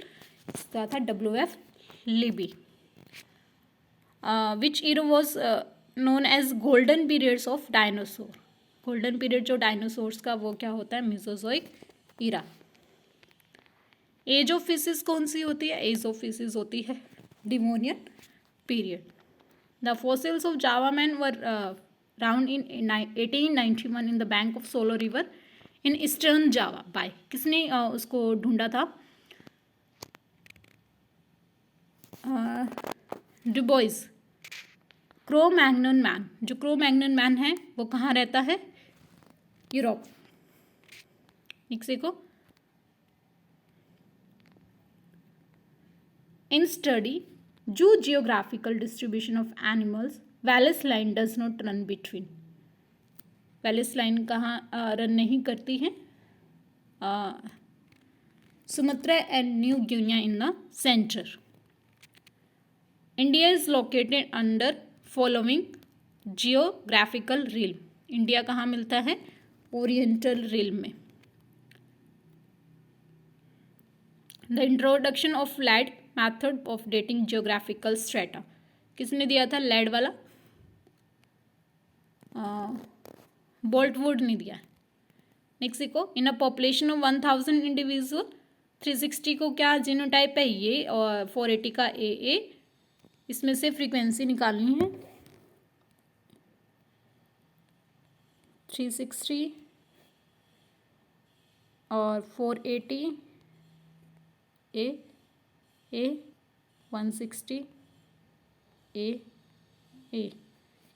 इसका था WF Libby. Which era was known as golden periods of dinosaur. Golden period जो डायनासोर्स का वो क्या होता है, Mesozoic era. Age of fishes कौन सी होती है, एज ऑफ फिशिस होती है Devonian period. The fossils of Java man were found in 1891 in the bank of Solo river in eastern Java by, किसने उसको ढूंढा था, डुबोइस। क्रो मैग्नन मैन, जो क्रो मैग्नन मैन है वो कहाँ रहता है, यूरोप। नेक्स्ट देखो, in study zoo geographical distribution of animals Wallace line does not run between, Wallace line कहाँ रन नहीं करती है? Sumatra and New Guinea in the centre. India is located under following geographical realm. India कहाँ मिलता है? Oriental realm में. The introduction of lead method of dating geographical strata, किसने दिया था लैड वाला? बोल्टवुड ने दिया. नेक्स्ट देखो, इन अ पॉपुलेशन ऑफ 1000 इंडिविजुअल 360 को क्या जीनोटाइप है? ये, और 480 का ए. इसमें से फ्रीक्वेंसी निकालनी है. 360 और 480 ए 160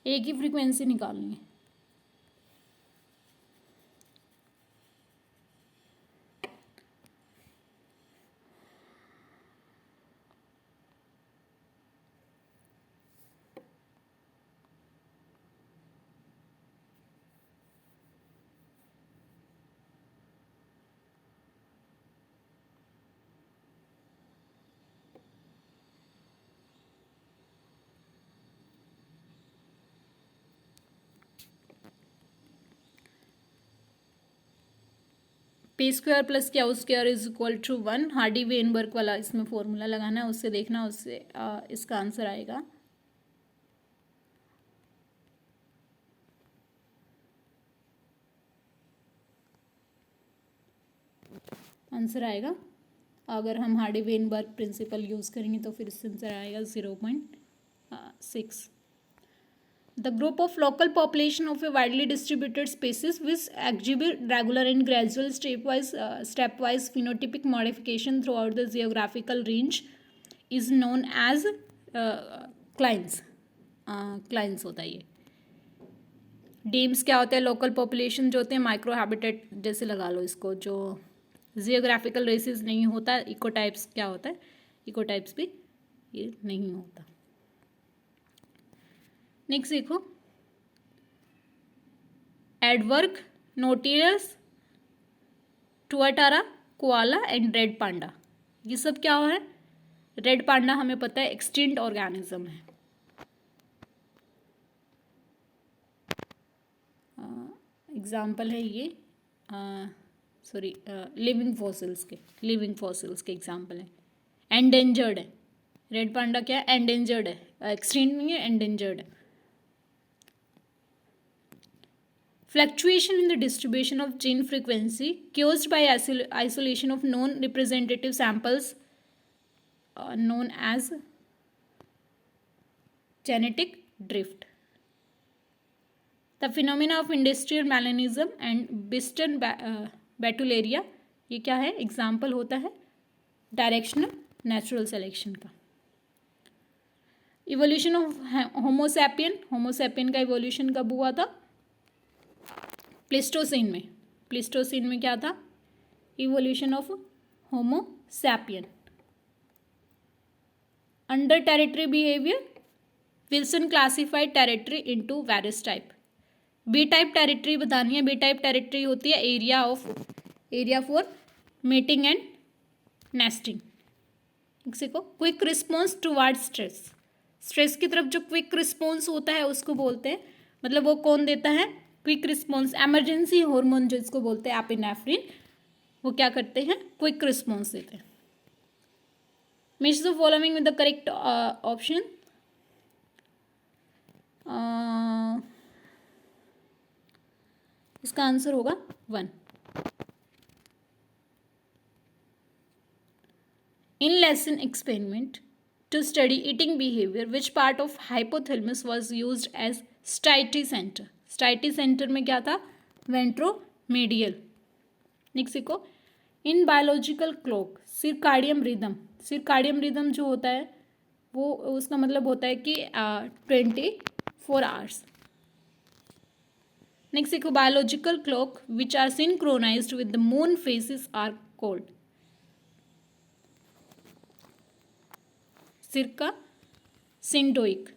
ए की फ्रीक्वेंसी निकालनी है. P square plus Q square is equal to 1. Hardy Weinberg वाला इसमें फॉर्मूला लगाना है, उससे देखना, उससे इसका आंसर आएगा. आंसर आएगा, अगर हम हार्डी वेनबर्ग प्रिंसिपल यूज़ करेंगे तो फिर इससे आंसर आएगा 0.6. The group of local population of a widely distributed species which exhibit regular and gradual stepwise phenotypic modification throughout the geographical range is known as clans. clans होता है ये. Deems क्या होते हैं? लोकल पॉपुलेशन जो होते हैं, माइक्रो हैबिटेट जैसे लगा लो इसको, जो जियोग्राफिकल रेसेस नहीं होता. इकोटाइप्स क्या होता है? इकोटाइप्स भी ये नहीं होता. नेक्स्ट देखो, एडवर्ग नोटियस, tuatara, koala and red panda. ये सब क्या है? रेड पांडा हमें पता है एक्सटिंक्ट ऑर्गेनिज्म है. एग्जाम्पल है ये, सॉरी, लिविंग फॉसिल्स के एग्जाम्पल है. एंडेंजर्ड है रेड पांडा. क्या है? एंडेंजर्ड है, एक्सटिंक्ट नहीं है, एंडेंजर्ड है. Fluctuation in the distribution of gene frequency caused by isolation of non-representative samples known as genetic drift. The phenomena of industrial melanism and Biston betullaria, ये क्या है? एग्जाम्पल होता है डायरेक्शनल नेचुरल सिलेक्शन का. Evolution of Homo sapiens का evolution कब हुआ था? प्लिस्टोसिन में क्या था? Evolution of Homo sapiens. Under territory behaviour, Wilson classified territory into various type. B type territory बतानी है. बी टाइप टेरिटरी होती है area for mating and nesting. देखो, क्विक रिस्पॉन्स टुवर्ड स्ट्रेस की तरफ जो क्विक रिस्पॉन्स होता है उसको बोलते हैं, मतलब वो कौन देता है? Quick response. एमरजेंसी हार्मोन जो इसको बोलते हैं एपिनेफ्रिन, वो क्या करते हैं? क्विक रिस्पॉन्स देते हैं. Match the following with the correct option. इसका आंसर होगा 1. In lesson experiment to study eating behavior, which part of hypothalamus was used as satiety centre? Satiety centre में क्या था? वेंट्रोमीडियल. नेक्स्ट देखो, in biological clock circadian rhythm जो होता है वो उसका मतलब होता है कि 24 आवर्स. नेक्स्ट देखो, biological clock which are synchronised with the moon phases are called. Circasyzygic.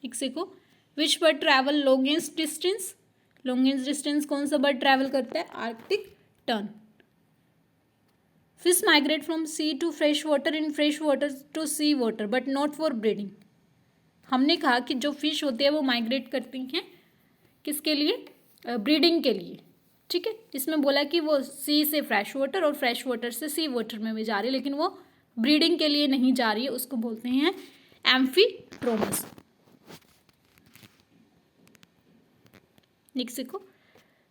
Next देखो, which bird travel longest distance, longest distance कौन सा बर्ड ट्रैवल करता है, Arctic tern. Fish migrate from sea to fresh water in fresh water to sea water but not for breeding. हमने कहा कि जो fish होती है वो माइग्रेट करती हैं किसके लिए, ब्रीडिंग के लिए, ठीक है। इसमें बोला कि वो सी से फ्रेश वाटर और फ्रेश वाटर से सी वाटर में भी जा रही है, लेकिन वो ब्रीडिंग के लिए नहीं जा रही है, उसको बोलते हैं एम्फीट्रोमस। नेक्स्ट देखो,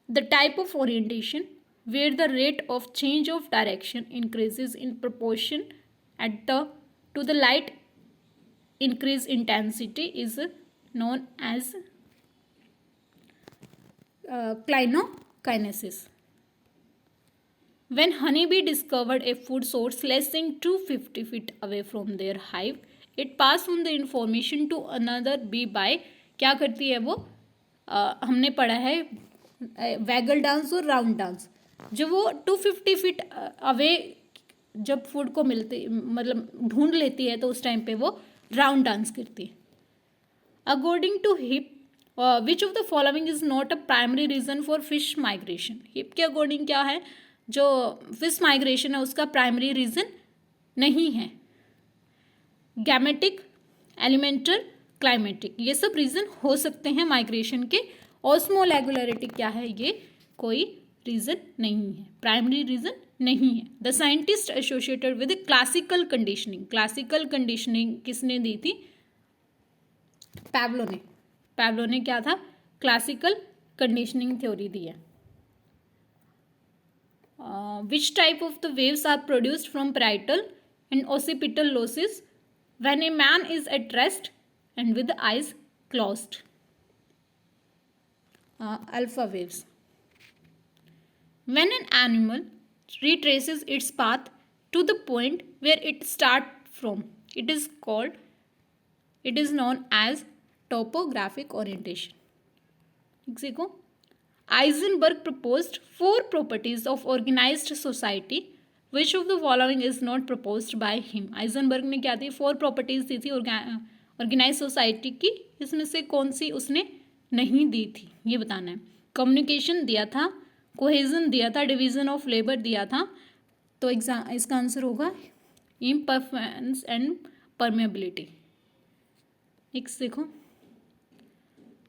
the type of orientation where the rate of change of direction increases in proportion at the to the light increase intensity is known as clinokinesis. When honeybee discovered a food source less than 250 feet away from their hive, it passed on the information to another bee by क्या करती है वो, हमने पढ़ा है vagal dance और round dance. जब वो 250 फीट अवे जब फूड को मिलती मतलब ढूंढ लेती है तो उस टाइम पे वो राउंड डांस करती है। According to Heape, which of the following is not a primary reason for fish migration. Heape के अकॉर्डिंग क्या है, जो फिश माइग्रेशन है उसका प्राइमरी रीजन नहीं है। गैमेटिक, एलिमेंटल, क्लाइमेटिक, ये सब रीजन हो सकते हैं माइग्रेशन के। ऑस्मोलेगुलरिटी क्या है, ये कोई रीजन नहीं है, प्राइमरी रीजन नहीं है। The scientist associated with classical conditioning, classical conditioning किसने दी थी, पैवलो ने। पैवलो ने क्या था, क्लासिकल कंडीशनिंग थ्योरी दी है। Which type of the waves are produced from parietal and occipital lobes when a man is at rest and with eyes closed, alpha waves. When an animal retraces its path to the point where it starts from, it is known as topographic orientation. देखो, Eisenberg proposed 4 properties of organized society. Which of the following is not proposed by him? Eisenberg ने क्या दी, 4 properties दी थी organized society की, इसमें से कौन सी उसने नहीं दी थी, ये बताना है। कम्युनिकेशन दिया था, कोहेजन दिया था, डिवीजन ऑफ लेबर दिया था, तो इसका आंसर होगा इम्परफेरेंस एंड परमेबिलिटी। नेक्स्ट देखो,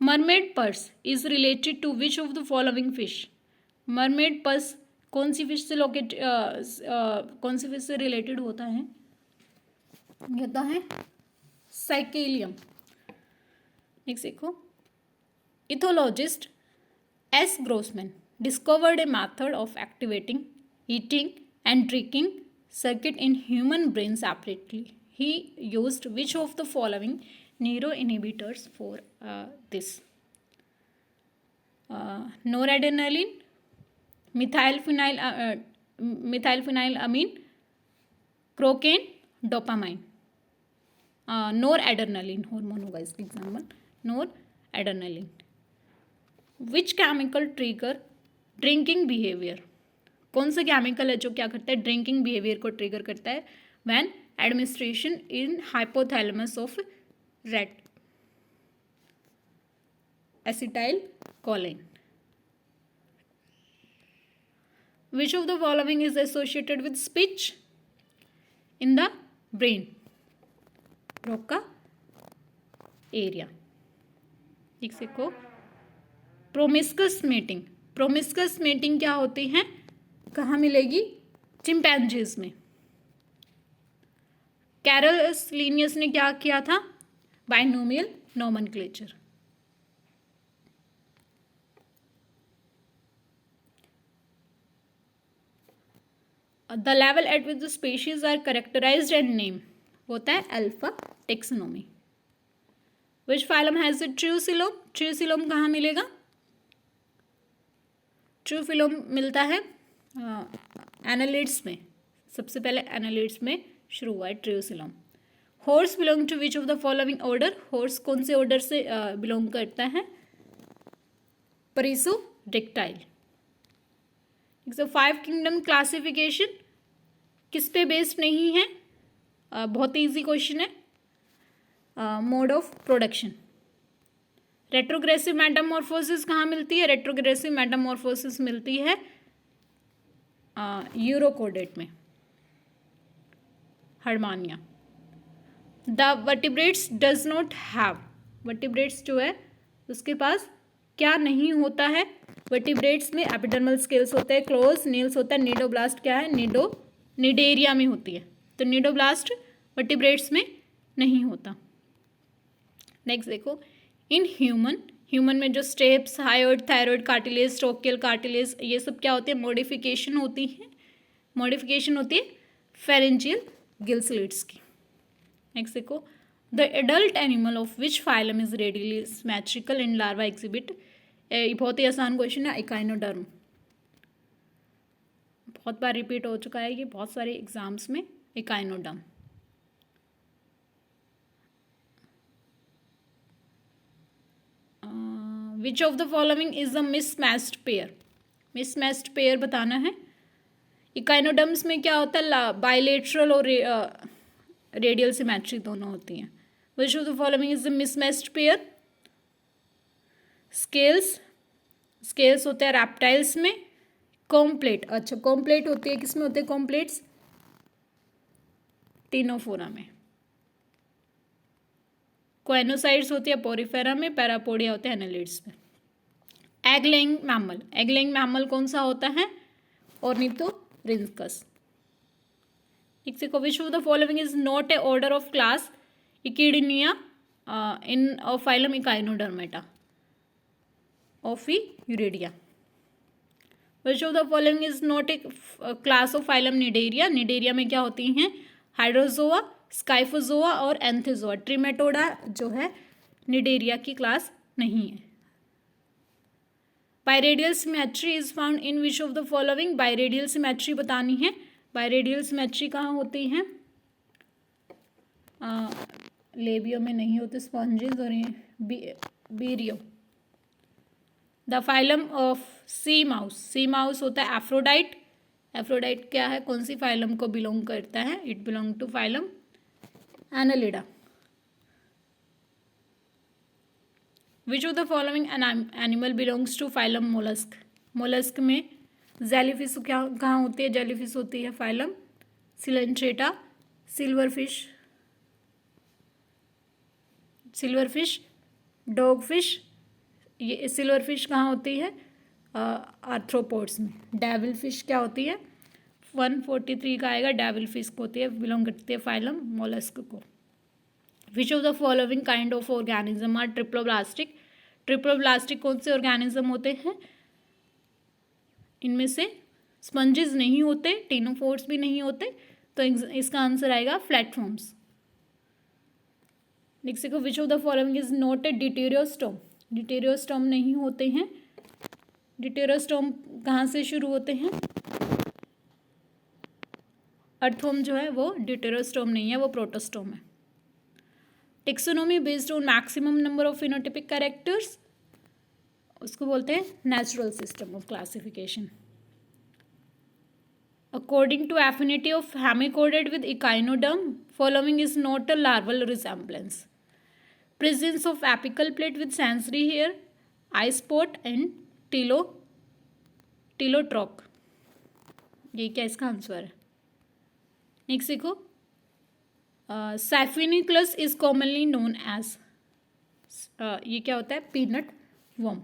mermaid purse is related to which of the following fish. Mermaid purse कौन सी फिश से कौन सी फिश से रिलेटेड होता है, होता है साइकेलियम। नेक्स्ट देखो, ethologist S Grossman discovered a method of activating, eating and drinking circuit in human brain separately. He used which of the following neuroinhibitors for this? Noradrenaline, methylphenylamine, cocaine, dopamine. Noradrenaline hormone होगा इसका example, noradrenaline. Which chemical trigger drinking behaviour, कौन सा chemical है जो क्या करता है, drinking behaviour को ट्रिगर करता है, when administration in hypothalamus of rate, acetyl choline. Which of the following is associated with speech in the brain, Broca area. ठीक देखो, प्रोमिस्कस मेटिंग, प्रोमिस्कस मेटिंग क्या होती है, कहाँ मिलेगी, चिंपैंजीज में। कैरलस लिनियस ने क्या किया था, binomial nomenclature. The level at which the species are characterised and name होता है alpha taxonomy. Which phylum has a true coelom, true coelom कहाँ मिलेगा, ट्रूफिलोम मिलता है एनालिड्स में, सबसे पहले एनालिड्स में शुरू हुआ है true coelom. Horse belong to which of the following order, horse कौन से ऑर्डर से बिलोंग करता है, परिसोडेक्टाइल। 5 किंगडम क्लासिफिकेशन किस पे बेस्ड नहीं है, बहुत ईजी क्वेश्चन है, mode of production, retrogressive metamorphosis कहाँ मिलती है? रेट्रोग्रेसिव मेटामॉर्फोसिस मिलती है यूरोकोडेट में, Herdmania. The vertebrates does not have, vertebrates जो है उसके पास क्या नहीं होता है? वर्टिब्रेट्स में एपिडर्मल स्केल्स होते हैं, क्लोज नेल्स होता है, निडोब्लास्ट क्या है? निडेरिया में होती है, तो निडोब्लास्ट वर्टिब्रेट्स में नहीं होता। नेक्स्ट देखो, इन ह्यूमन में जो स्टेप्स, हायोइड, थायराइड कार्टिलेज, स्ट्रोकियल कार्टिलेज, ये सब क्या होती है? मॉडिफिकेशन होती है, मॉडिफिकेशन होती है फेरेंजियल गिल स्लिट्स की। नेक्स्ट देखो, the adult animal of which phylum is radially symmetrical and larva exhibit, ये बहुत ही आसान क्वेश्चन है, इकाइनोडर्म। बहुत बार रिपीट हो चुका है ये बहुत सारे एग्जाम्स में, echinoderm. Which of the following is the mismatched pair, mismatched pair बताना है। इकाइनोडर्म्स में क्या होता है? बाइलेटरल और रेडियल सिमेट्री दोनों होती हैं। विच of the following is the mismatched pair? Scales होते हैं रैप्टाइल्स में, कॉम्प्लेट, अच्छा कॉम्प्लेट होती है, किसमें होते हैं कॉम्प्लेट्स? टिनोफोरा में। कोएनोसाइड्स होती है पोरिफेरा में, पैरापोडिया होते हैं एनालिड्स में। Egg laying mammal, egg laying mammal कौन सा होता है? ऑर्निथोरिंकस। देखो, which of the following is not a order of class इकिडिनिया in phylum Echinodermata, Ophiuroidea. Which of the following is not a class of phylum Cnidaria, Cnidaria में क्या होती हैं? हाइड्रोजोआ, स्काइफोजोआ और एंथेजोआ। ट्रिमेटोडा जो है निडेरिया की क्लास नहीं है। Biradial symmetry is found in which of the following, biradial symmetry बतानी है। बायरेडियल सिमेट्री कहाँ होती है? लेबियो में नहीं होते, स्पॉन्जेस और बीरियो। The phylum of sea mouse, sea mouse होता है एफ्रोडाइट। एफ्रोडाइट क्या है? कौन सी फाइलम को बिलोंग करता है? It belong to phylum Annelida. Which of the following animal belongs to phylum mollusc, mollusc में जेलीफिश क्या कहाँ होती है? जेलीफिश होती है फाइलम सिलेंट्रेटा। सिल्वरफिश, डॉगफिश, ये सिल्वरफिश कहाँ होती है? आर्थ्रोपोड्स में। डेविल फिश क्या होती है? 143 का आएगा, डेविल फिश को होती है, बिलोंग करती है फाइलम मोलस्क को। Which of the following kind of organism are triploblastic, triploblastic कौन से ऑर्गेनिज्म होते हैं? इनमें से स्पंजेस नहीं होते, टिनोफोर्स भी नहीं होते, तो इसका आंसर आएगा प्लेटफॉर्म्स। नेक्स्ट देखो, which of the following is not a deuterostome, deuterostome नहीं होते हैं। डिटेरियोस्टोम कहाँ से शुरू होते हैं? अर्थोम जो है वो डिटेरियोस्टोम नहीं है, वो प्रोटोस्टोम है। Taxonomy based on maximum number of phenotypic characters, उसको बोलते हैं natural system of classification. According to affinity of hemichordate with echinoderm, following is not a larval resemblance. Presence of apical plate with sensory hair, eye spot and telotroch, ये क्या इसका answer है? Next देखो, Sipunculus is commonly known as, ये क्या होता है? Peanut worm.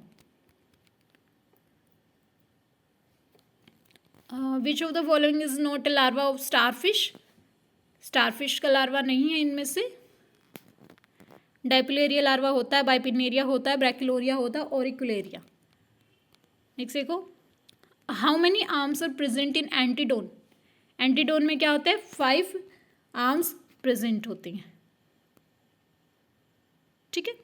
Which of the following is not a larva of starfish, starfish का लार्वा नहीं है इनमें से। डाइपिलेरिया लार्वा होता है, बाइपिनेरिया होता है, ब्रैकिलोरिया होता है, ओरिकुलेरिया। नेक्स्ट देखो, how many arms are present in Antedon, Antedon में क्या होता है? 5 आर्म्स प्रेजेंट होती हैं, ठीक है।